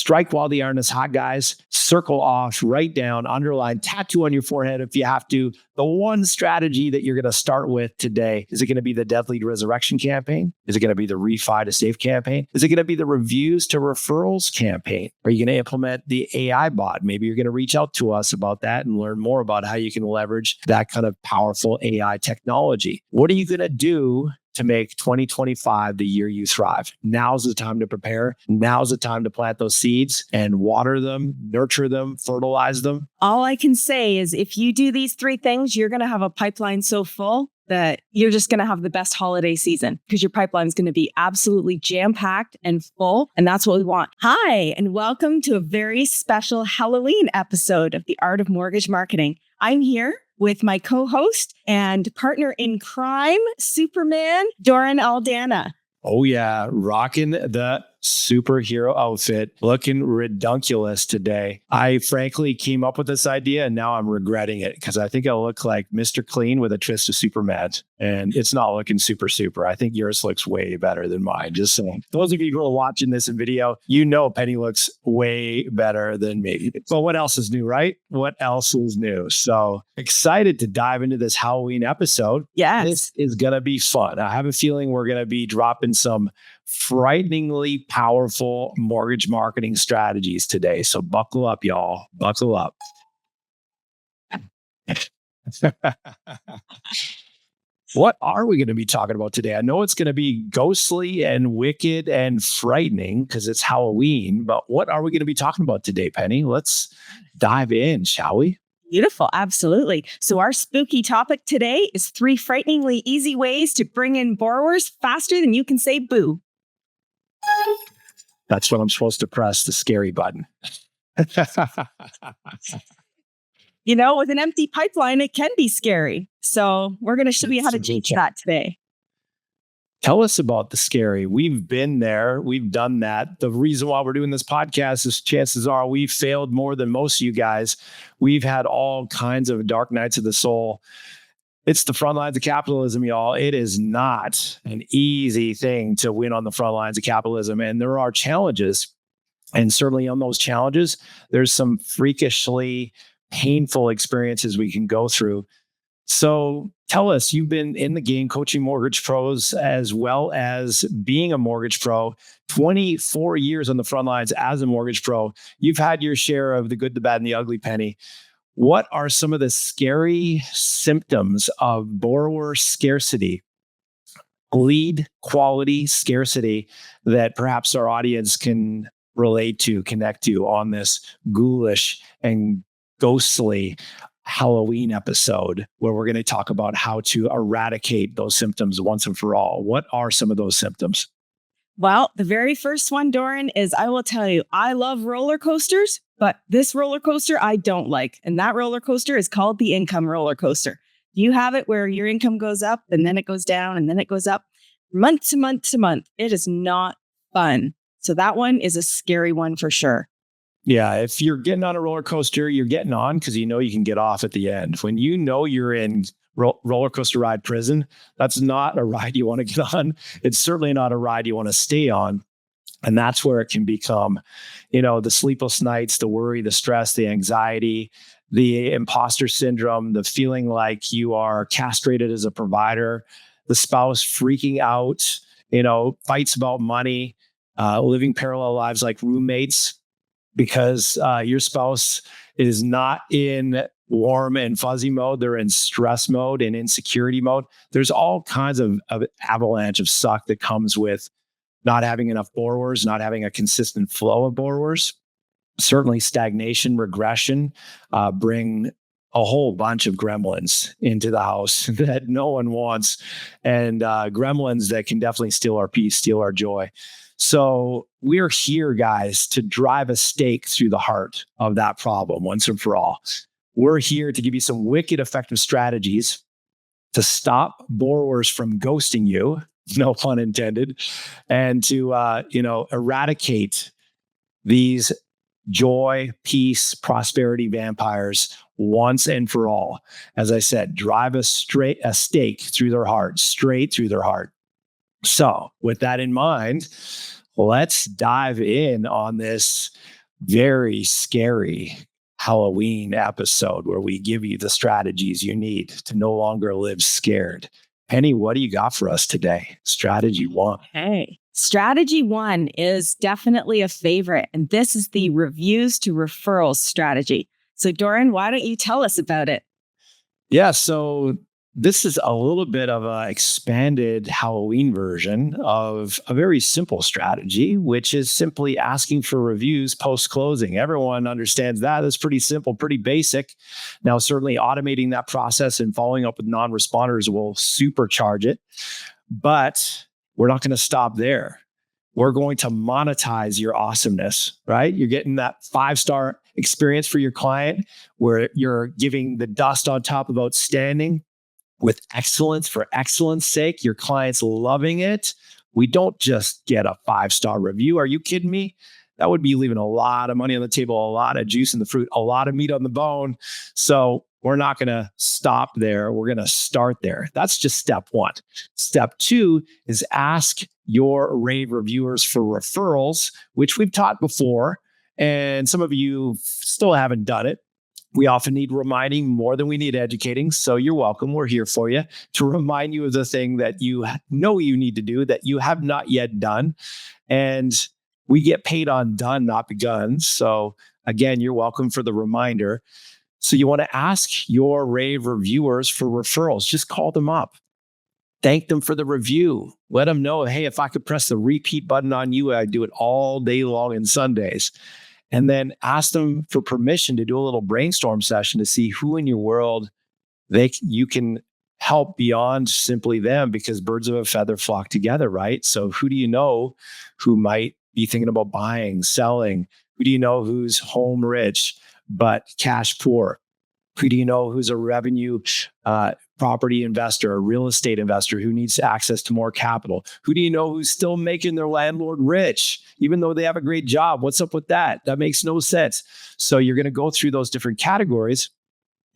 Strike while the iron is hot, guys. Circle off, write down, underline, tattoo on your forehead if you have to. The one strategy that you're going to start with today, is it going to be the Deadly Resurrection campaign? Is it going to be the Refi to Safe campaign? Is it going to be the Reviews to Referrals campaign? Are you going to implement the AI bot? Maybe you're going to reach out to us about that and learn more about how you can leverage that kind of powerful AI technology. What are you going to do to make 2025 the year you thrive? Now's the time to prepare. Now's the time to plant those seeds and water them, nurture them, fertilize them. All I can say is if you do these three things, you're going to have a pipeline so full that you're just going to have the best holiday season because your pipeline is going to be absolutely jam-packed and full. And that's what we want. Hi, and welcome to a very special Halloween episode of The Art of Mortgage Marketing. I'm here with my co-host and partner in crime, Superman, Doran Aldana. Oh yeah, rocking the superhero outfit, looking redunculous today. I frankly came up with this idea and now I'm regretting it because I think I look like Mr. Clean with a twist of Superman, and it's not looking super. I think yours looks way better than mine. Just saying. Those of you who are watching this in video, you know Penny looks way better than me. But what else is new, right? What else is new? So excited to dive into this Halloween episode. Yes. This is going to be fun. I have a feeling we're going to be dropping some frighteningly powerful mortgage marketing strategies today. So buckle up, y'all. Buckle up. What are we going to be talking about today? I know it's going to be ghostly and wicked and frightening because it's Halloween, but what are we going to be talking about today, Penny? Let's dive in, shall we? Beautiful. Absolutely. So our spooky topic today is 3 frighteningly easy ways to bring in borrowers faster than you can say boo. That's what I'm supposed to press, the scary button. You know, with an empty pipeline, it can be scary. So we're going to show you how to teach that today. Tell us about the scary. We've been there. We've done that. The reason why we're doing this podcast is chances are we've failed more than most of you guys. We've had all kinds of dark nights of the soul. It's the front lines of capitalism, y'all. It is not an easy thing to win on the front lines of capitalism. And there are challenges. And certainly on those challenges, there's some freakishly painful experiences we can go through. So tell us, you've been in the game coaching mortgage pros as well as being a mortgage pro, 24 years on the front lines as a mortgage pro. You've had your share of the good, the bad, and the ugly, Penny. What are some of the scary symptoms of borrower scarcity, lead quality scarcity that perhaps our audience can relate to, connect to on this ghoulish and ghostly Halloween episode where we're going to talk about how to eradicate those symptoms once and for all? What are some of those symptoms? Well, the very first one, Doran, is I will tell you, I love roller coasters, but this roller coaster I don't like. And that roller coaster is called the income roller coaster. You have it where your income goes up and then it goes down and then it goes up month to month to month. It is not fun. So that one is a scary one for sure. Yeah, if you're getting on a roller coaster, you're getting on because you know you can get off at the end. When you know you're in roller coaster ride prison, that's not a ride you want to get on. It's certainly not a ride you want to stay on. And that's where it can become, the sleepless nights, the worry, the stress, the anxiety, the imposter syndrome, the feeling like you are castrated as a provider, the spouse freaking out, fights about money, living parallel lives like roommates, because your spouse is not in warm and fuzzy mode. They're in stress mode and insecurity mode. There's all kinds of avalanche of suck that comes with not having enough borrowers, not having a consistent flow of borrowers. Certainly stagnation, regression, bring a whole bunch of gremlins into the house that no one wants. And gremlins that can definitely steal our peace, steal our joy. So we're here, guys, to drive a stake through the heart of that problem once and for all. We're here to give you some wicked effective strategies to stop borrowers from ghosting you, no pun intended, and to, eradicate these joy, peace, prosperity vampires once and for all. As I said, drive a stake through their heart, straight through their heart. So with that in mind, Let's dive in on this very scary Halloween episode where we give you the strategies you need to no longer live scared. Penny, what do you got for us today? Strategy 1. Hey, strategy 1 is definitely a favorite, and this is the reviews to referrals strategy. So, Doran, why don't you tell us about it? Yeah, so this is a little bit of an expanded Halloween version of a very simple strategy, which is simply asking for reviews post-closing. Everyone understands that. It's pretty simple, pretty basic. Now, certainly automating that process and following up with non-responders will supercharge it, but we're not going to stop there. We're going to monetize your awesomeness, right? You're getting that 5-star experience for your client where you're giving the dust on top of outstanding with excellence for excellence sake. Your client's loving it. We don't just get a 5-star review. Are you kidding me? That would be leaving a lot of money on the table, a lot of juice in the fruit, a lot of meat on the bone. So we're not going to stop there. We're going to start there. That's just step 1. Step 2 is ask your rave reviewers for referrals, which we've taught before. And some of you still haven't done it. We often need reminding more than we need educating. So you're welcome. We're here for you to remind you of the thing that you know you need to do that you have not yet done. And we get paid on done, not begun. So again, you're welcome for the reminder. So you want to ask your rave reviewers for referrals. Just call them up. Thank them for the review. Let them know, hey, if I could press the repeat button on you, I'd do it all day long and Sundays. And then ask them for permission to do a little brainstorm session to see who in your world you can help beyond simply them, because birds of a feather flock together, right? So who do you know who might be thinking about buying, selling? Who do you know who's home rich but cash poor? Who do you know who's a revenue property investor, a real estate investor who needs access to more capital? Who do you know who's still making their landlord rich, even though they have a great job? What's up with that? That makes no sense. So you're going to go through those different categories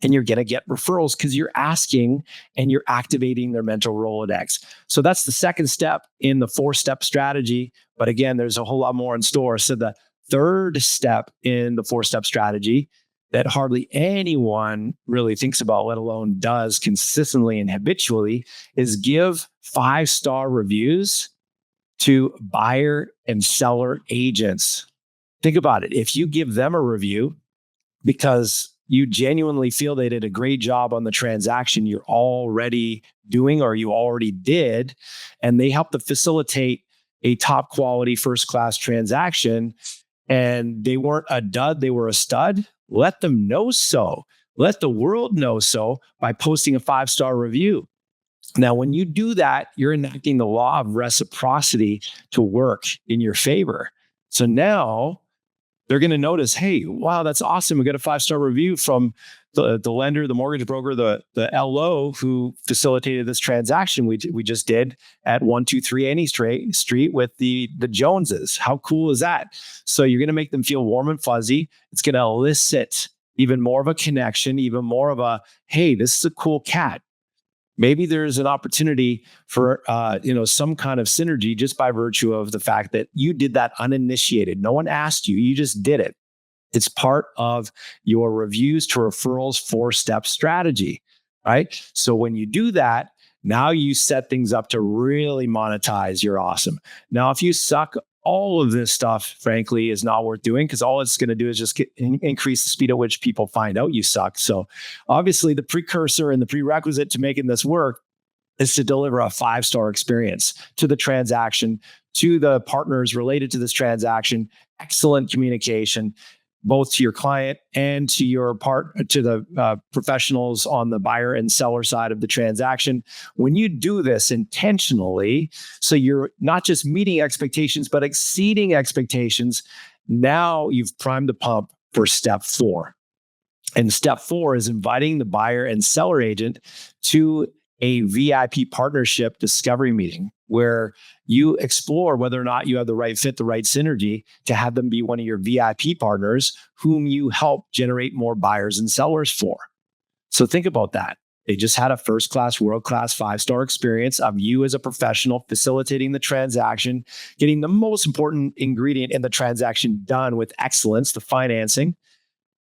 and you're going to get referrals because you're asking and you're activating their mental Rolodex. So that's the second step in the 4-step strategy. But again, there's a whole lot more in store. So the third step in the 4-step strategy that hardly anyone really thinks about, let alone does consistently and habitually, is give 5-star reviews to buyer and seller agents. Think about it. If you give them a review because you genuinely feel they did a great job on the transaction you're already doing or you already did, and they help to facilitate a top quality first-class transaction, and they weren't a dud, they were a stud, let them know so. Let the world know so by posting a 5-star review. Now, when you do that, you're enacting the law of reciprocity to work in your favor. So now they're going to notice, hey, wow, that's awesome. We got a 5-star review from the lender, the mortgage broker, the LO who facilitated this transaction we just did at 123 Annie Street with the Joneses. How cool is that? So you're going to make them feel warm and fuzzy. It's going to elicit even more of a connection, even more of a, hey, this is a cool cat. Maybe there's an opportunity for some kind of synergy just by virtue of the fact that you did that uninitiated. No one asked you, you just did it. It's part of your reviews to referrals 4-step strategy, right? So when you do that, now you set things up to really monetize your awesome. Now, if you suck, all of this stuff, frankly, is not worth doing because all it's going to do is just increase the speed at which people find out you suck. So obviously the precursor and the prerequisite to making this work is to deliver a 5-star experience to the transaction, to the partners related to this transaction, excellent communication, both to your client and to the professionals on the buyer and seller side of the transaction. When you do this intentionally, so you're not just meeting expectations, but exceeding expectations, now you've primed the pump for step 4. And step 4 is inviting the buyer and seller agent to a VIP partnership discovery meeting where you explore whether or not you have the right fit, the right synergy to have them be one of your VIP partners whom you help generate more buyers and sellers for. So think about that. They just had a first-class, world-class, five-star experience of you as a professional facilitating the transaction, getting the most important ingredient in the transaction done with excellence, the financing.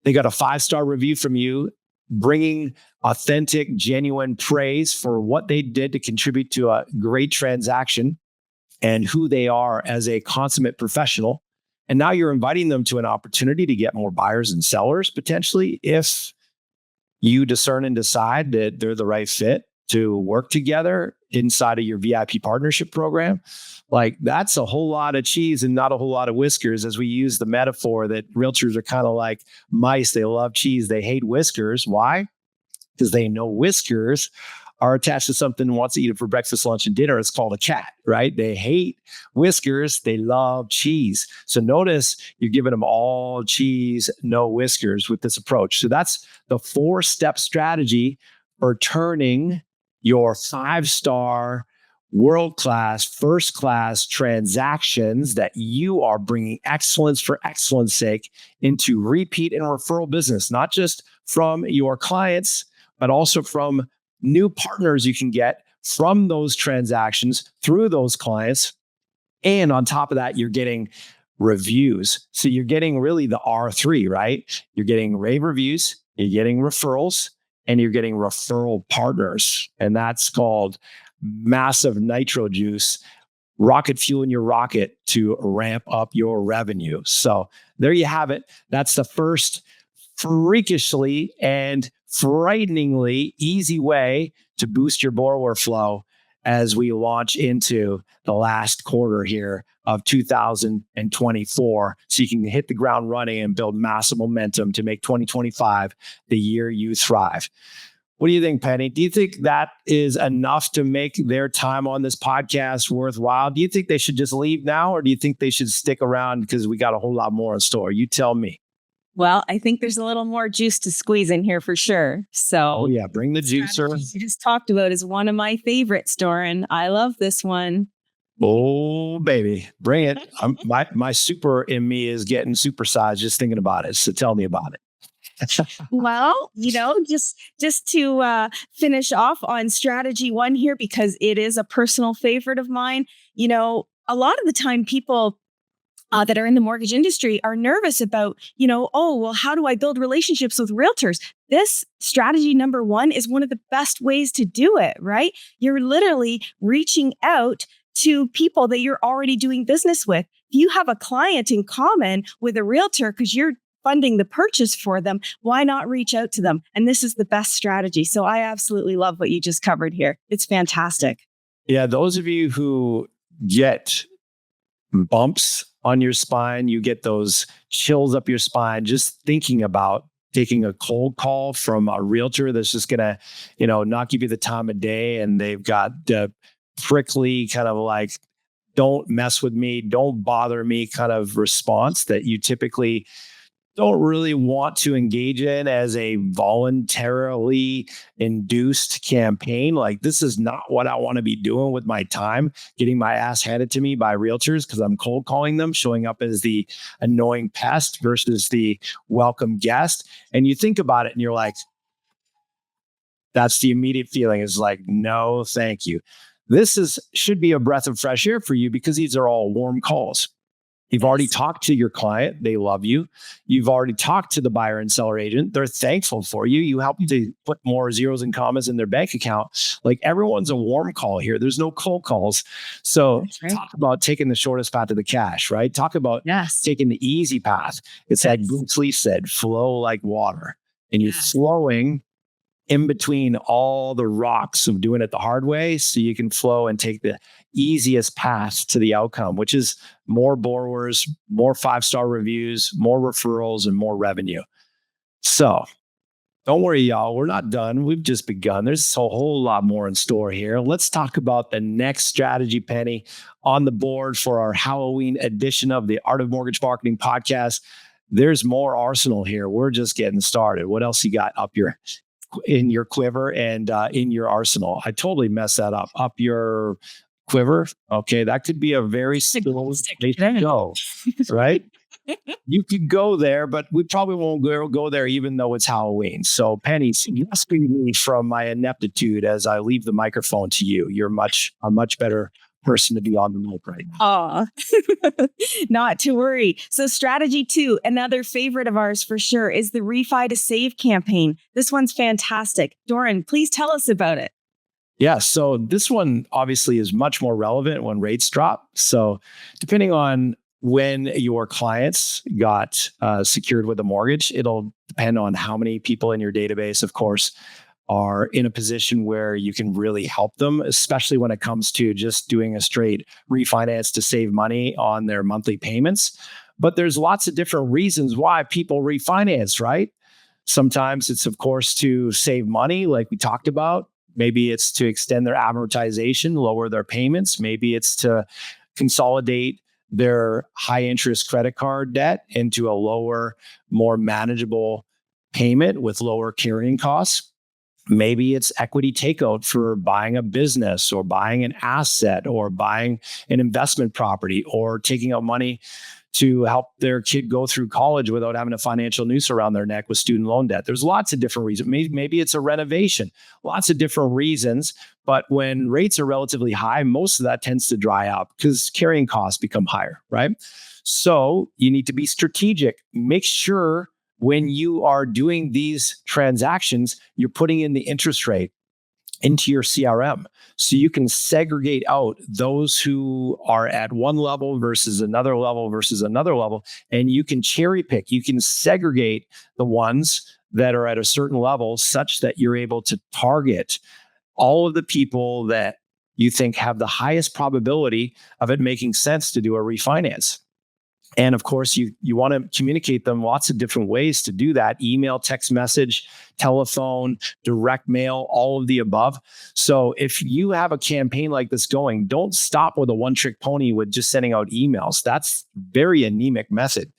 They got a five-star review from you, bringing authentic, genuine praise for what they did to contribute to a great transaction and who they are as a consummate professional. And now you're inviting them to an opportunity to get more buyers and sellers potentially if you discern and decide that they're the right fit to work together inside of your VIP partnership program. Like, that's a whole lot of cheese and not a whole lot of whiskers, as we use the metaphor that realtors are kind of like mice. They love cheese. They hate whiskers. Why? Because they know whiskers are attached to something and wants to eat it for breakfast, lunch, and dinner. It's called a cat, right? They hate whiskers. They love cheese. So notice you're giving them all cheese, no whiskers with this approach. So that's the 4-step strategy for turning your 5-star, world-class, first-class transactions that you are bringing excellence for excellence sake into repeat and referral business, not just from your clients, but also from new partners you can get from those transactions through those clients. And on top of that, you're getting reviews. So you're getting really the R3, right? You're getting rave reviews, you're getting referrals, and you're getting referral partners. And that's called massive nitro juice, rocket fuel in your rocket to ramp up your revenue. So there you have it. That's the first freakishly and frighteningly easy way to boost your borrower flow as we launch into the last quarter here of 2024. So you can hit the ground running and build massive momentum to make 2025 the year you thrive. What do you think, Penny? Do you think that is enough to make their time on this podcast worthwhile? Do you think they should just leave now, or do you think they should stick around because we got a whole lot more in store? You tell me. Well, I think there's a little more juice to squeeze in here for sure. So, oh yeah, bring the juicer. You just talked about is one of my favorites, Doran. I love this one. Oh baby, bring it! My super in me is getting supersized just thinking about it. So tell me about it. Well, just to finish off on strategy 1 here, because it is a personal favorite of mine. A lot of the time people that are in the mortgage industry are nervous about, oh, well, how do I build relationships with realtors? This strategy number 1 is one of the best ways to do it, right? You're literally reaching out to people that you're already doing business with. If you have a client in common with a realtor because you're funding the purchase for them, why not reach out to them? And this is the best strategy. So I absolutely love what you just covered here. It's fantastic. Yeah, those of you who get bumps on your spine, you get those chills up your spine just thinking about taking a cold call from a realtor that's just gonna, not give you the time of day, and they've got the prickly kind of like, don't mess with me, don't bother me kind of response that you typically don't really want to engage in as a voluntarily induced campaign. Like, this is not what I want to be doing with my time, getting my ass handed to me by realtors because I'm cold calling them, showing up as the annoying pest versus the welcome guest. And you think about it and you're like, that's the immediate feeling is like, no, thank you. This should be a breath of fresh air for you because these are all warm calls. You've already talked to your client. They love you. You've already talked to the buyer and seller agent. They're thankful for you. You help to put more zeros and commas in their bank account. Like, everyone's a warm call here. There's no cold calls. So talk about taking the shortest path to the cash, right? Talk about taking the easy path. It's like Bruce Lee said, flow like water. And you're flowing in between all the rocks of doing it the hard way, so you can flow and take the easiest path to the outcome, which is more borrowers, more 5-star reviews, more referrals, and more revenue. So don't worry, y'all. We're not done. We've just begun. There's a whole lot more in store here. Let's talk about the next strategy, Penny, on the board for our Halloween edition of the Art of Mortgage Marketing podcast. There's more arsenal here. We're just getting started. What else you got in your quiver and in your arsenal? I totally messed that up. Up your quiver. Okay, that could be a very slow place to go, right? You could go there, but we probably won't go there even though it's Halloween. So Penny, rescue me from my ineptitude as I leave the microphone to you. You're a much better person to be on the mic right now. Aw, not to worry. So strategy 2, another favorite of ours for sure, is the Refi to Save campaign. This one's fantastic. Doran, please tell us about it. Yeah, so this one obviously is much more relevant when rates drop. So depending on when your clients got secured with a mortgage, it'll depend on how many people in your database, of course, are in a position where you can really help them, especially when it comes to just doing a straight refinance to save money on their monthly payments. But there's lots of different reasons why people refinance, right? Sometimes it's, of course, to save money, like we talked about. Maybe it's to extend their amortization, lower their payments. Maybe it's to consolidate their high interest credit card debt into a lower, more manageable payment with lower carrying costs. Maybe it's equity takeout for buying a business or buying an asset or buying an investment property or taking out money to help their kid go through college without having a financial noose around their neck with student loan debt. There's lots of different reasons. Maybe it's a renovation, lots of different reasons. But when rates are relatively high, most of that tends to dry up because carrying costs become higher, right? So you need to be strategic. Make sure when you are doing these transactions, you're putting in the interest rate into your CRM so you can segregate out those who are at one level versus another level versus another level. And you can cherry pick, you can segregate the ones that are at a certain level such that you're able to target all of the people that you think have the highest probability of it making sense to do a refinance. And of course, you want to communicate them lots of different ways to do that: email, text message, telephone, direct mail, all of the above. So if you have a campaign like this going, don't stop with a one-trick pony with just sending out emails. That's a very anemic method.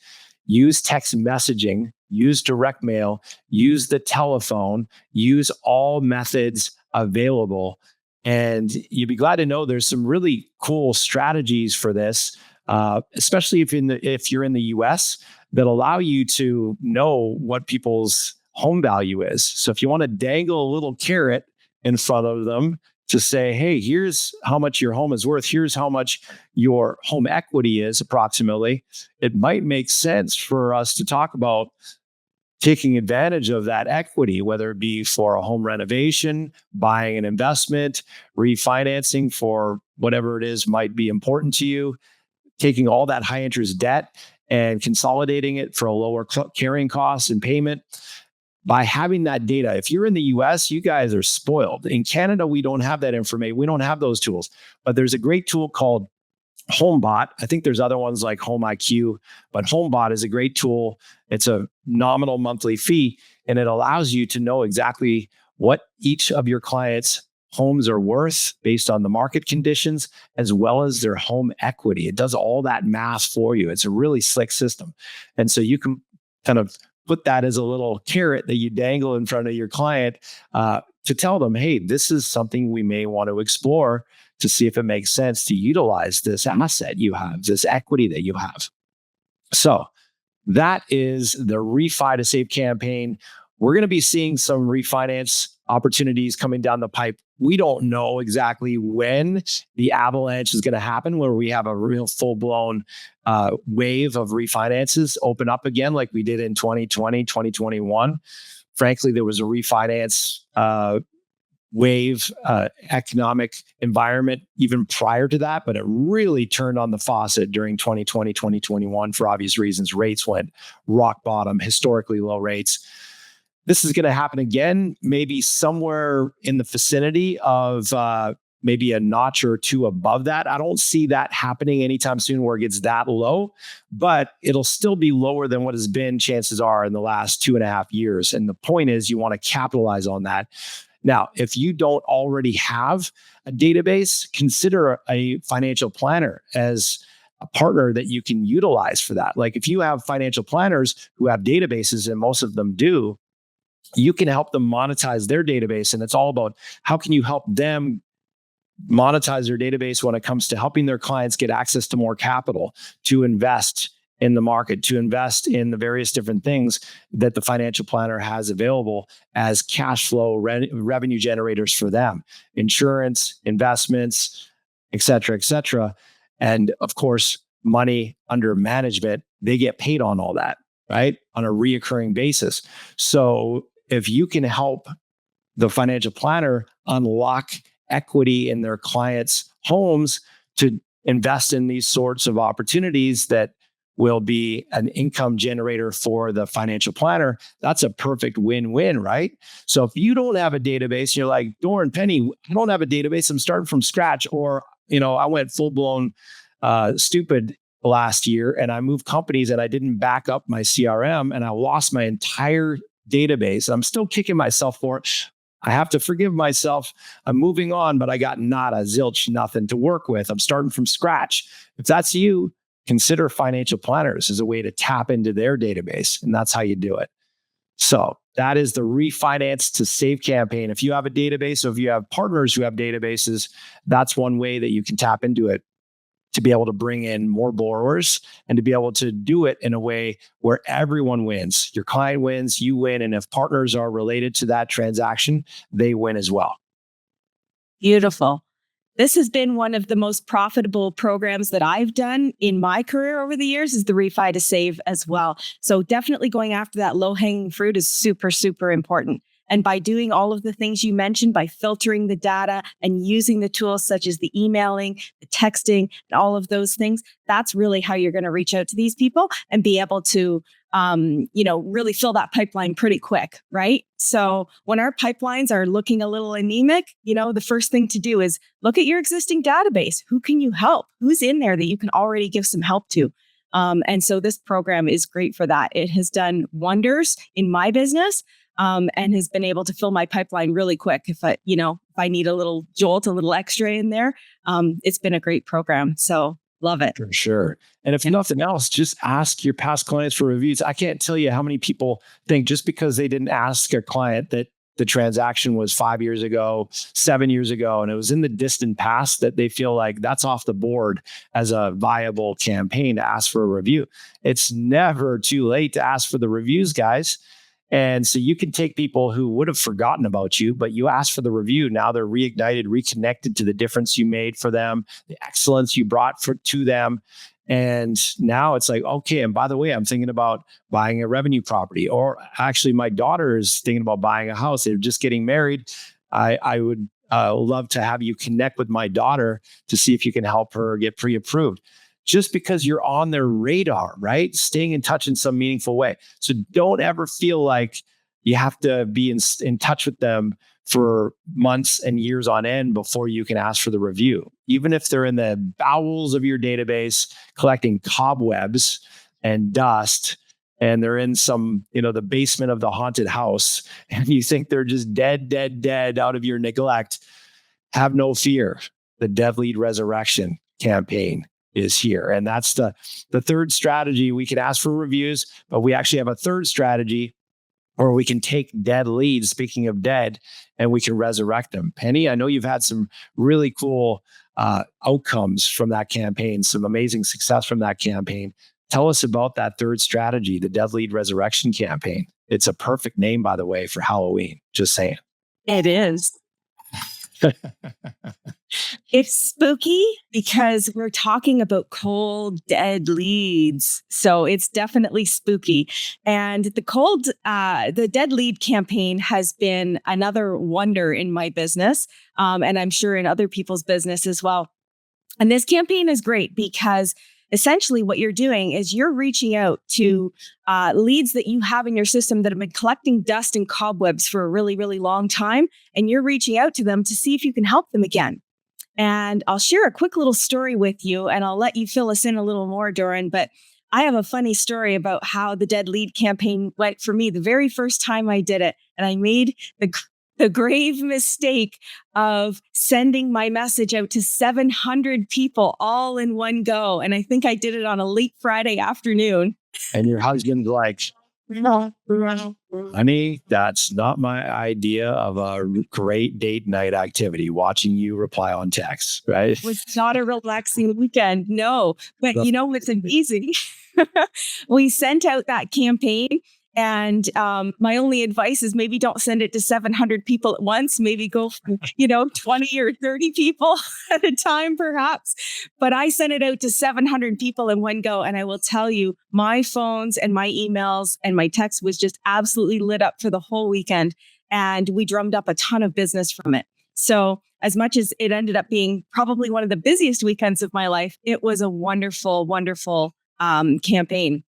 Use text messaging, use direct mail, use the telephone, use all methods available. And you'd be glad to know there's some really cool strategies for this. Especially if you're in the US, that allow you to know what people's home value is. So if you want to dangle a little carrot in front of them to say, hey, here's how much your home is worth, here's how much your home equity is approximately, it might make sense for us to talk about taking advantage of that equity, whether it be for a home renovation, buying an investment, refinancing for whatever it is might be important to you, taking all that high interest debt and consolidating it for a lower carrying cost and payment. By having that data, if you're in the US, you guys are spoiled. In Canada, we don't have that information. We don't have those tools, but there's a great tool called HomeBot. I think there's other ones like Home IQ, but HomeBot is a great tool. It's a nominal monthly fee, and it allows you to know exactly what each of your clients' homes are worth based on the market conditions, as well as their home equity. It does all that math for you. It's a really slick system. And so you can kind of put that as a little carrot that you dangle in front of your client to tell them, hey, this is something we may want to explore to see if it makes sense to utilize this asset you have, this equity that you have. So that is the Refi to Save campaign. We're going to be seeing some refinance opportunities coming down the pipe. We don't know exactly when the avalanche is going to happen, where we have a real full-blown wave of refinances open up again, like we did in 2020, 2021. Frankly, there was a refinance wave economic environment even prior to that, but it really turned on the faucet during 2020, 2021 for obvious reasons. Rates went rock bottom, historically low rates. This is going to happen again, maybe somewhere in the vicinity of maybe a notch or two above that. I don't see that happening anytime soon where it gets that low, but it'll still be lower than what has been, chances are, in the last 2.5 years. And the point is, you want to capitalize on that. Now, if you don't already have a database, consider a financial planner as a partner that you can utilize for that. Like if you have financial planners who have databases, and most of them do, you can help them monetize their database. And it's all about how can you help them monetize their database when it comes to helping their clients get access to more capital to invest in the market, to invest in the various different things that the financial planner has available as cash flow revenue generators for them, insurance, investments, et cetera, et cetera. And of course, money under management, they get paid on all that, right? On a reoccurring basis. So if you can help the financial planner unlock equity in their clients' homes to invest in these sorts of opportunities that will be an income generator for the financial planner, that's a perfect win-win, right? So if you don't have a database, you're like, Doran, Penny, I don't have a database, I'm starting from scratch, or, I went full-blown stupid last year and I moved companies and I didn't back up my CRM and I lost my entire database. I'm still kicking myself for it. I have to forgive myself. I'm moving on, but I got nada, zilch, nothing to work with. I'm starting from scratch. If that's you, consider financial planners as a way to tap into their database. And that's how you do it. So that is the refinance to save campaign. If you have a database, or if you have partners who have databases, that's one way that you can tap into it to be able to bring in more borrowers and to be able to do it in a way where everyone wins. Your client wins, you win. And if partners are related to that transaction, they win as well. Beautiful. This has been one of the most profitable programs that I've done in my career over the years, is the refi to save as well. So definitely going after that low-hanging fruit is super, super important. And by doing all of the things you mentioned, by filtering the data and using the tools such as the emailing, the texting, and all of those things, that's really how you're going to reach out to these people and be able to, really fill that pipeline pretty quick, right? So when our pipelines are looking a little anemic, the first thing to do is look at your existing database. Who can you help? Who's in there that you can already give some help to? And so this program is great for that. It has done wonders in my business. And has been able to fill my pipeline really quick. If I need a little jolt, a little extra in there, it's been a great program. So love it. For sure. And if nothing else, just ask your past clients for reviews. I can't tell you how many people think just because they didn't ask a client that the transaction was 5 years ago, 7 years ago, and it was in the distant past, that they feel like that's off the board as a viable campaign to ask for a review. It's never too late to ask for the reviews, guys. And so you can take people who would have forgotten about you, but you asked for the review. Now they're reignited, reconnected to the difference you made for them, the excellence you brought to them. And now it's like, okay, and by the way, I'm thinking about buying a revenue property, or actually my daughter is thinking about buying a house. They're just getting married. I would love to have you connect with my daughter to see if you can help her get pre-approved. Just because you're on their radar, right? Staying in touch in some meaningful way. So don't ever feel like you have to be in touch with them for months and years on end before you can ask for the review. Even if they're in the bowels of your database collecting cobwebs and dust, and they're in some, the basement of the haunted house, and you think they're just dead out of your neglect, have no fear. The Dev Lead Resurrection campaign is here. And that's the third strategy. We can ask for reviews, but we actually have a third strategy where we can take dead leads, speaking of dead, and we can resurrect them. Penny, I know you've had some really cool outcomes from that campaign, some amazing success from that campaign. Tell us about that third strategy, the Dev Lead Resurrection campaign. It's a perfect name, by the way, for Halloween. Just saying. It is. It's spooky because we're talking about cold, dead leads. So it's definitely spooky. And the dead lead campaign has been another wonder in my business. And I'm sure in other people's business as well. And this campaign is great because essentially what you're doing is you're reaching out to leads that you have in your system that have been collecting dust and cobwebs for a really, really long time. And you're reaching out to them to see if you can help them again. And I'll share a quick little story with you, and I'll let you fill us in a little more, Doran. But I have a funny story about how the Dead Lead campaign went for me the very first time I did it. And I made the grave mistake of sending my message out to 700 people all in one go. And I think I did it on a late Friday afternoon. And your husband's like, Honey, that's not my idea of a great date night activity, watching you reply on text, right? It was not a relaxing weekend. No. But you know what's amazing? We sent out that campaign. And my only advice is maybe don't send it to 700 people at once. Maybe go, 20 or 30 people at a time, perhaps. But I sent it out to 700 people in one go. And I will tell you, my phones and my emails and my text was just absolutely lit up for the whole weekend. And we drummed up a ton of business from it. So as much as it ended up being probably one of the busiest weekends of my life, it was a wonderful, wonderful campaign.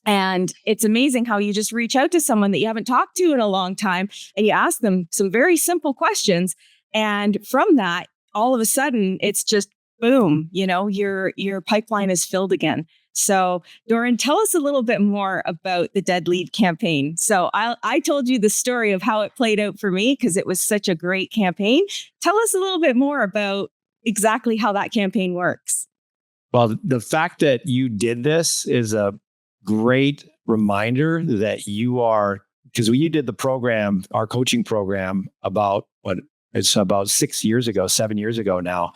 And it's amazing how you just reach out to someone that you haven't talked to in a long time and you ask them some very simple questions. And from that, all of a sudden, it's just boom, your pipeline is filled again. So Doran, tell us a little bit more about the Dead Lead campaign. So I told you the story of how it played out for me because it was such a great campaign. Tell us a little bit more about exactly how that campaign works. Well, the fact that you did this is a great reminder that you are, because when you did the program, our coaching program it's about 7 years ago now.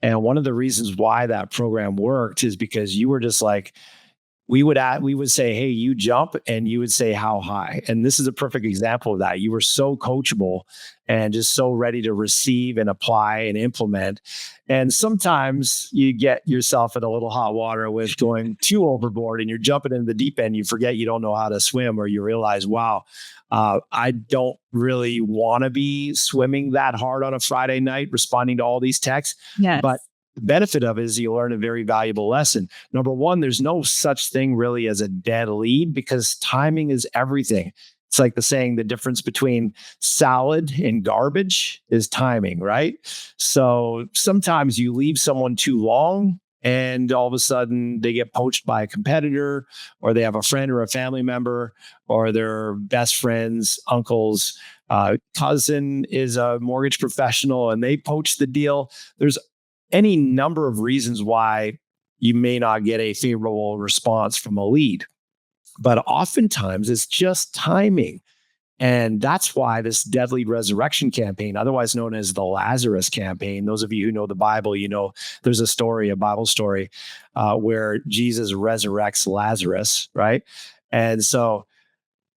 And one of the reasons why that program worked is because you were just like, we would say, hey, you jump, and you would say, how high? And this is a perfect example of that. You were so coachable and just so ready to receive and apply and implement. And sometimes you get yourself in a little hot water with going too overboard and you're jumping into the deep end. You forget you don't know how to swim, or you realize, wow, I don't really want to be swimming that hard on a Friday night, responding to all these texts. Yes. But the benefit of it is you learn a very valuable lesson. Number one, there's no such thing really as a dead lead, because timing is everything. It's like the saying, the difference between salad and garbage is timing, right? So sometimes you leave someone too long and all of a sudden they get poached by a competitor, or they have a friend or a family member, or their best friend's uncle's cousin is a mortgage professional and they poach the deal. There's any number of reasons why you may not get a favorable response from a lead. But oftentimes it's just timing. And that's why this Dead Lead Resurrection campaign, otherwise known as the Lazarus campaign, those of you who know the Bible, there's a Bible story where Jesus resurrects Lazarus, right? And so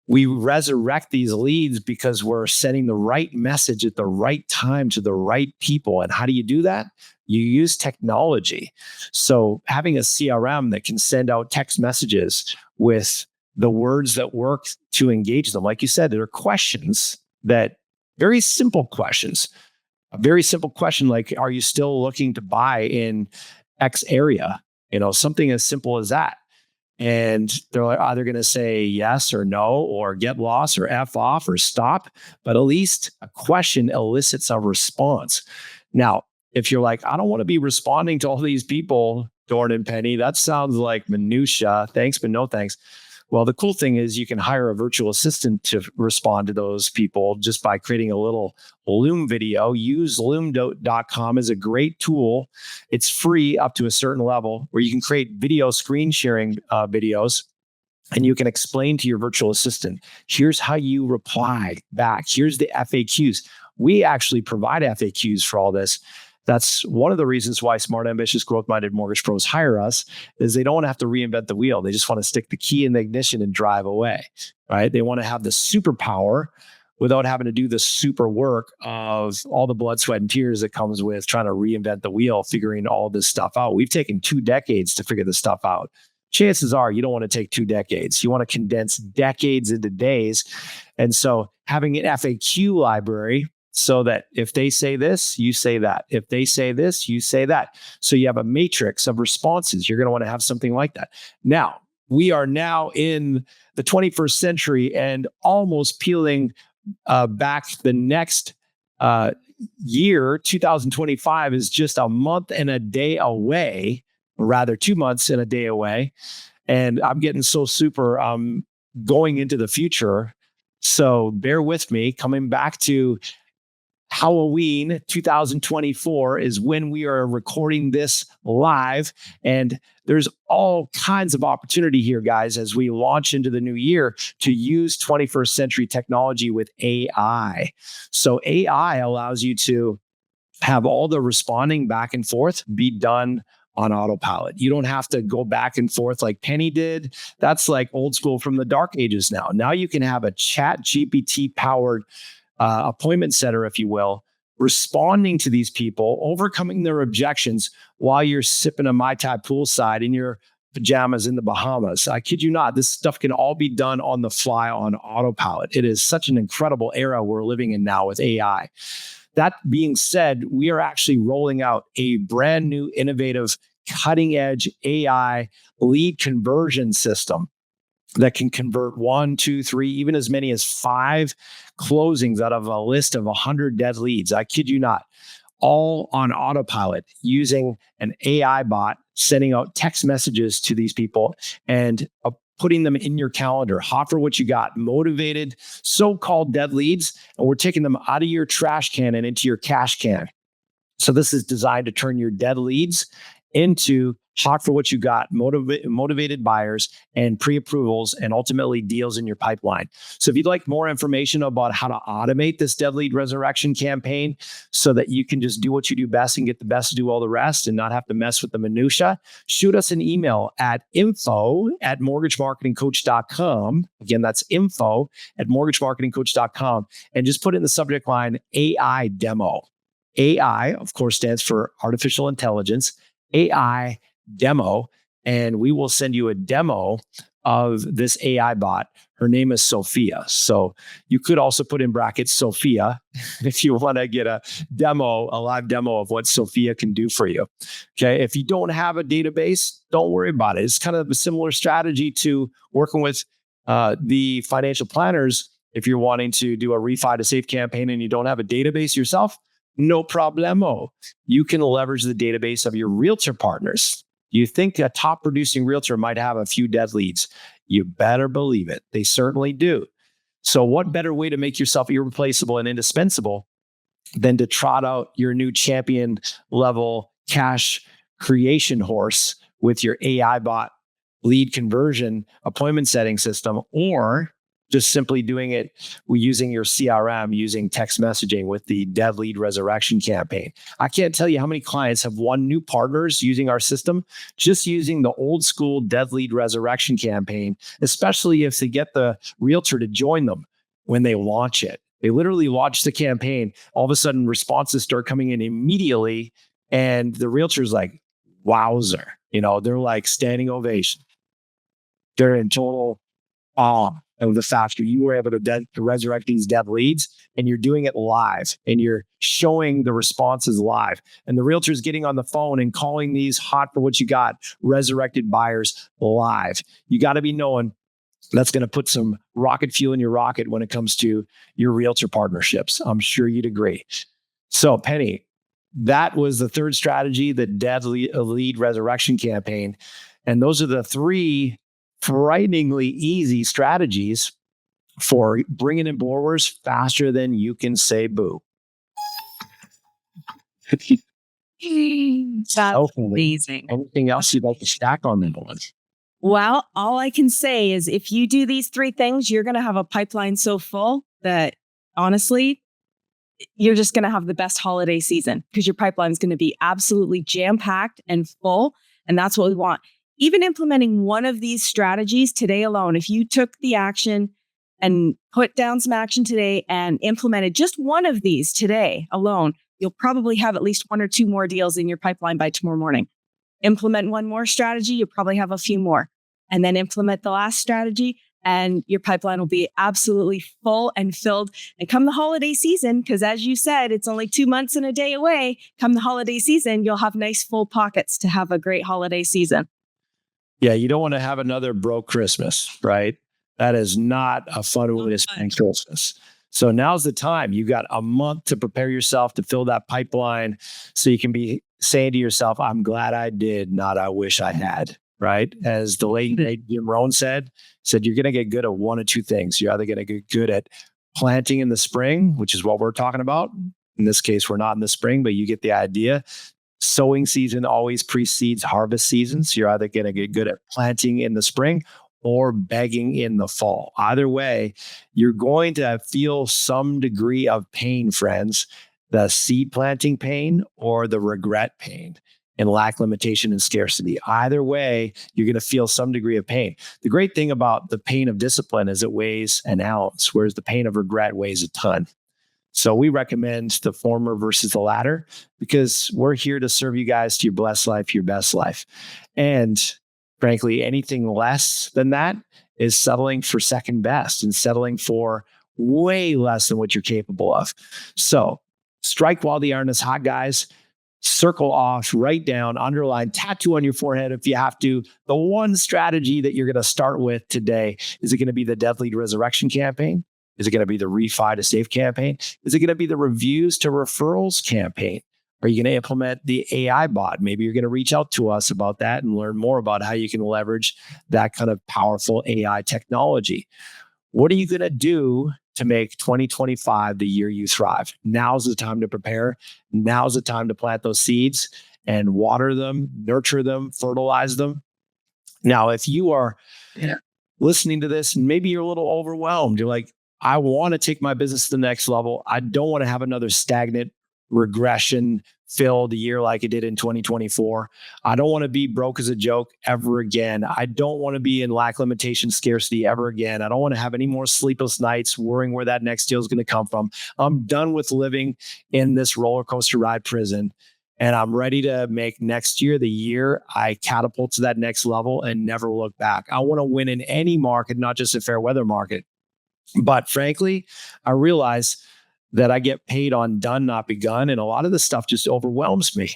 we resurrect these leads because we're sending the right message at the right time to the right people. And how do you do that? You use technology. So having a CRM that can send out text messages with the words that work to engage them. Like you said, there are questions very simple questions. A very simple question like, are you still looking to buy in X area? Something as simple as that. And they're either going to say yes or no, or get lost, or F off, or stop. But at least a question elicits a response. Now, if you're like, I don't want to be responding to all these people, Dorn and Penny, that sounds like minutia. Thanks, but no thanks. Well, the cool thing is you can hire a virtual assistant to respond to those people just by creating a little Loom video. Use loom.com as a great tool. It's free up to a certain level, where you can create video screen sharing videos, and you can explain to your virtual assistant, here's how you reply back. Here's the FAQs. We actually provide FAQs for all this. That's one of the reasons why smart, ambitious, growth-minded mortgage pros hire us, is they don't want to have to reinvent the wheel. They just want to stick the key in the ignition and drive away, right? They want to have the superpower without having to do the super work of all the blood, sweat, and tears that comes with trying to reinvent the wheel, figuring all this stuff out. We've taken 2 decades to figure this stuff out. Chances are you don't want to take 2 decades. You want to condense decades into days. And so having an FAQ library, so that if they say this, you say that. If they say this, you say that. So you have a matrix of responses. You're going to want to have something like that. Now, we are now in the 21st century and almost peeling back the next year. 2025 is just a month and a day away, or rather 2 months and a day away. And I'm getting so super going into the future. So bear with me, coming back to Halloween 2024 is when we are recording this live. And there's all kinds of opportunity here, guys, as we launch into the new year to use 21st century technology with AI. So AI allows you to have all the responding back and forth be done on autopilot. You don't have to go back and forth like Penny did. That's like old school from the dark ages now. Now you can have a chat GPT powered appointment setter, if you will, responding to these people, overcoming their objections while you're sipping a Mai Tai poolside in your pajamas in the Bahamas. I kid you not, this stuff can all be done on the fly on autopilot. It is such an incredible era we're living in now with AI. That being said, we are actually rolling out a brand new, innovative, cutting edge AI lead conversion system that can convert 1, 2, 3, even as many as 5 closings out of a list of 100 dead leads. I kid you not, all on autopilot using an AI bot, sending out text messages to these people and putting them in your calendar. Hot for what you got, motivated, so-called dead leads, and we're taking them out of your trash can and into your cash can. So this is designed to turn your dead leads into hot for what you got, motivated buyers and pre-approvals and ultimately deals in your pipeline. So if you'd like more information about how to automate this dead lead resurrection campaign so that you can just do what you do best and get the best to do all the rest and not have to mess with the minutia, shoot us an email at info@mortgagemarketingcoach.com. Again, that's info@mortgagemarketingcoach.com, and just put in the subject line AI demo. AI, of course, stands for artificial intelligence, AI demo, and we will send you a demo of this AI bot. Her name is Sophia. So you could also put in brackets Sophia if you want to get a live demo of what Sophia can do for you. Okay. If you don't have a database, don't worry about it. It's kind of a similar strategy to working with the financial planners. If you're wanting to do a refi to save campaign and you don't have a database yourself, no problemo. You can leverage the database of your realtor partners. You think a top producing realtor might have a few dead leads? You better believe it. They certainly do. So what better way to make yourself irreplaceable and indispensable than to trot out your new champion level cash creation horse with your AI bot lead conversion appointment setting system, or just simply doing it using your CRM, using text messaging with the dead lead resurrection campaign. I can't tell you how many clients have won new partners using our system, just using the old school dead lead resurrection campaign, especially if they get the realtor to join them when they launch it. They literally launch the campaign. All of a sudden, responses start coming in immediately. And the realtor's like, wowzer. They're like standing ovation. They're in total awe of the fact that you were able to resurrect these dead leads, and you're doing it live and you're showing the responses live. And the realtor's getting on the phone and calling these hot for what you got resurrected buyers live. You got to be knowing that's going to put some rocket fuel in your rocket when it comes to your realtor partnerships. I'm sure you'd agree. So Penny, that was the third strategy, the dead lead resurrection campaign. And those are the 3 frighteningly easy strategies for bringing in borrowers faster than you can say boo. That's amazing. Anything else you'd like to stack on that one? Well, all I can say is if you do these 3 things, you're going to have a pipeline so full that honestly, you're just going to have the best holiday season because your pipeline is going to be absolutely jam-packed and full. And that's what we want. Even implementing one of these strategies today alone, if you took the action and put down some action today and implemented just one of these today alone, you'll probably have at least 1 or 2 more deals in your pipeline by tomorrow morning. Implement one more strategy, you'll probably have a few more. And then implement the last strategy, and your pipeline will be absolutely full and filled. And come the holiday season, because as you said, it's only 2 months and a day away. Come the holiday season, you'll have nice full pockets to have a great holiday season. Yeah, you don't want to have another broke Christmas, right? That is not a fun way to spend Christmas. So now's the time. You got a month to prepare yourself to fill that pipeline so you can be saying to yourself, I'm glad I did, not I wish I had, right? As the late Jim Rohn said, you're going to get good at one of 2 things. You're either going to get good at planting in the spring, which is what we're talking about, In this case, we're not in the spring, but you get the idea. Sowing season always precedes harvest season. So you're either going to get good at planting in the spring or begging in the fall. Either way, you're going to feel some degree of pain, friends, the seed planting pain or the regret pain and lack, limitation, and scarcity. Either way, you're going to feel some degree of pain. The great thing about the pain of discipline is it weighs an ounce, whereas the pain of regret weighs a ton. So we recommend the former versus the latter because we're here to serve you guys to your blessed life, your best life. And frankly, anything less than that is settling for second best and settling for way less than what you're capable of. So strike while the iron is hot, guys. Circle off, write down, underline, tattoo on your forehead if you have to. The one strategy that you're going to start with today, is it going to be the Deadly Resurrection campaign? Is it going to be the refi to safe campaign? Is it going to be the reviews to referrals campaign? Are you going to implement the AI bot? Maybe you're going to reach out to us about that and learn more about how you can leverage that kind of powerful AI technology. What are you going to do to make 2025 the year you thrive? Now's the time to prepare. Now's the time to plant those seeds and water them, nurture them, fertilize them. Now, if you are listening to this and maybe you're a little overwhelmed, you're like, I want to take my business to the next level. I don't want to have another stagnant, regression filled year like it did in 2024. I don't want to be broke as a joke ever again. I don't want to be in lack, limitation, scarcity ever again. I don't want to have any more sleepless nights worrying where that next deal is going to come from. I'm done with living in this roller coaster ride prison. And I'm ready to make next year the year I catapult to that next level and never look back. I want to win in any market, not just a fair weather market. But frankly, I realize that I get paid on done, not begun. And a lot of this stuff just overwhelms me.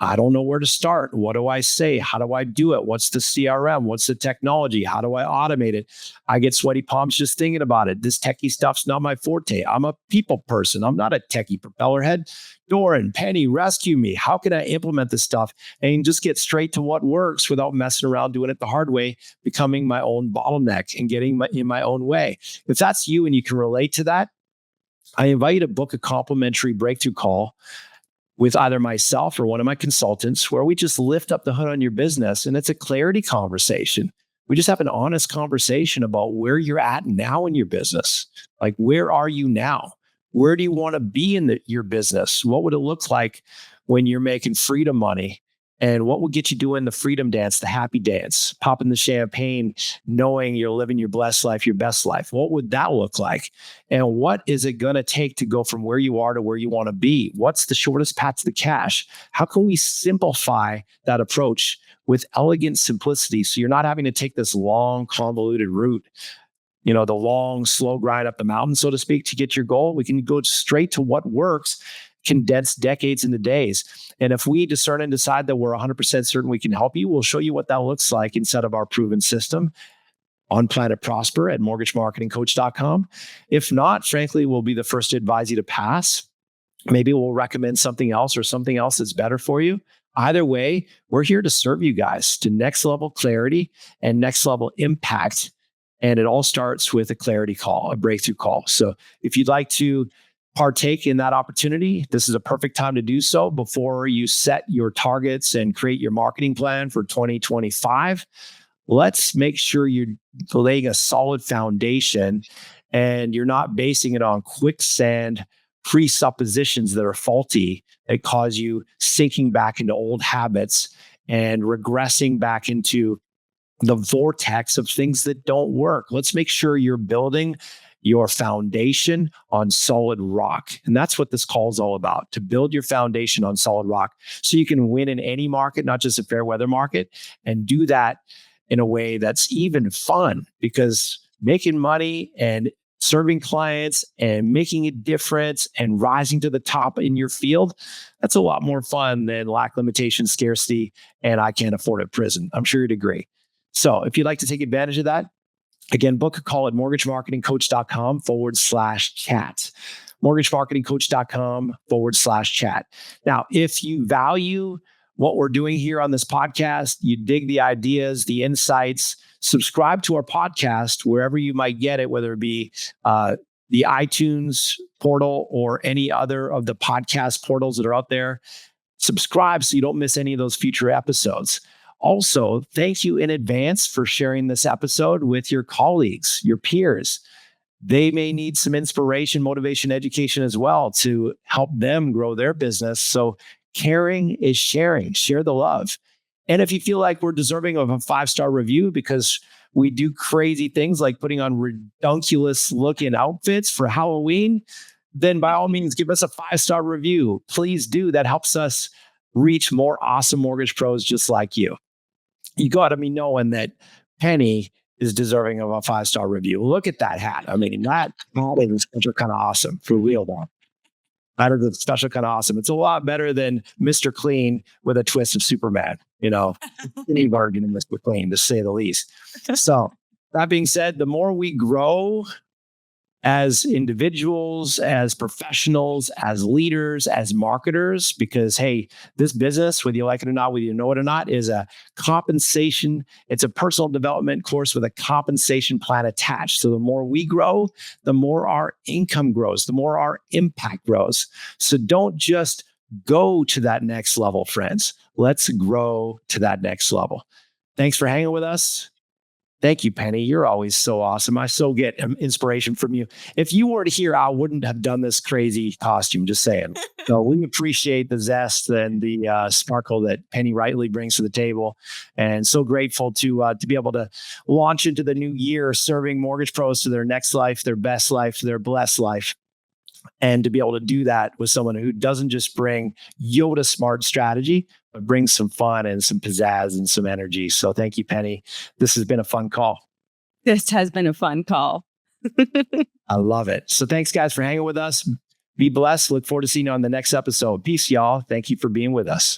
I don't know where to start. What do I say? How do I do it? What's the CRM? What's the technology? How do I automate it? I get sweaty palms just thinking about it. This techie stuff's not my forte. I'm a people person. I'm not a techie propeller head. Doran, Penny, rescue me. How can I implement this stuff and just get straight to what works without messing around doing it the hard way, becoming my own bottleneck and getting in my own way? If that's you and you can relate to that, I invite you to book a complimentary breakthrough call with either myself or one of my consultants, where we just lift up the hood on your business. And it's a clarity conversation. We just have an honest conversation about where you're at now in your business. Like, where are you now? Where do you want to be in your business? What would it look like when you're making freedom money? And what will get you doing the freedom dance, the happy dance, popping the champagne, knowing you're living your blessed life, your best life? What would that look like? And what is it going to take to go from where you are to where you want to be? What's the shortest path to the cash? How can we simplify that approach with elegant simplicity so you're not having to take this long, convoluted route, the long, slow grind up the mountain, so to speak, to get your goal? We can go straight to what works, condense decades into days. And if we discern and decide that we're 100% certain we can help you, we'll show you what that looks like inside of our proven system on Planet Prosper at mortgagemarketingcoach.com. If not, frankly, we'll be the first to advise you to pass. Maybe we'll recommend something else or something else that's better for you. Either way, we're here to serve you guys to next level clarity and next level impact. And it all starts with a clarity call, a breakthrough call. So if you'd like to partake in that opportunity, this is a perfect time to do so before you set your targets and create your marketing plan for 2025. Let's make sure you're laying a solid foundation and you're not basing it on quicksand presuppositions that are faulty, that cause you sinking back into old habits and regressing back into the vortex of things that don't work. Let's make sure you're building your foundation on solid rock. And that's what this call is all about, to build your foundation on solid rock so you can win in any market, not just a fair weather market, and do that in a way that's even fun, because making money and serving clients and making a difference and rising to the top in your field, that's a lot more fun than lack, limitation, scarcity, and I can't afford it prison. I'm sure you'd agree. So if you'd like to take advantage of that, again, book a call at mortgagemarketingcoach.com/chat. mortgagemarketingcoach.com/chat. Now, if you value what we're doing here on this podcast, you dig the ideas, the insights, subscribe to our podcast wherever you might get it, whether it be the iTunes portal or any other of the podcast portals that are out there. Subscribe so you don't miss any of those future episodes. Also, thank you in advance for sharing this episode with your colleagues, your peers. They may need some inspiration, motivation, education as well to help them grow their business. So caring is sharing. Share the love. And if you feel like we're deserving of a 5-star review because we do crazy things like putting on redunculous looking outfits for Halloween, then by all means, give us a 5-star review. Please do. That helps us reach more awesome mortgage pros just like you. You got to be knowing that Penny is deserving of a 5-star review. Look at that hat. I mean, that hat is special kind of awesome for real though. That is a special kind of awesome. It's a lot better than Mr. Clean with a twist of Superman, any bargain in Mr. Clean, to say the least. So that being said, the more we grow as individuals, as professionals, as leaders, as marketers, because hey, this business, whether you like it or not, whether you know it or not, is a compensation. It's a personal development course with a compensation plan attached. So the more we grow, the more our income grows, the more our impact grows. So don't just go to that next level, friends. Let's grow to that next level. Thanks for hanging with us. Thank you, Penny. You're always so awesome. I so get inspiration from you. If you weren't here, I wouldn't have done this crazy costume, just saying. So we appreciate the zest and the sparkle that Penny rightly brings to the table. And so grateful to be able to launch into the new year serving mortgage pros to their next life, their best life, their blessed life. And to be able to do that with someone who doesn't just bring Yoda smart strategy, but brings some fun and some pizzazz and some energy. So thank you, Penny. This has been a fun call. This has been a fun call. I love it. So thanks, guys, for hanging with us. Be blessed. Look forward to seeing you on the next episode. Peace, y'all. Thank you for being with us.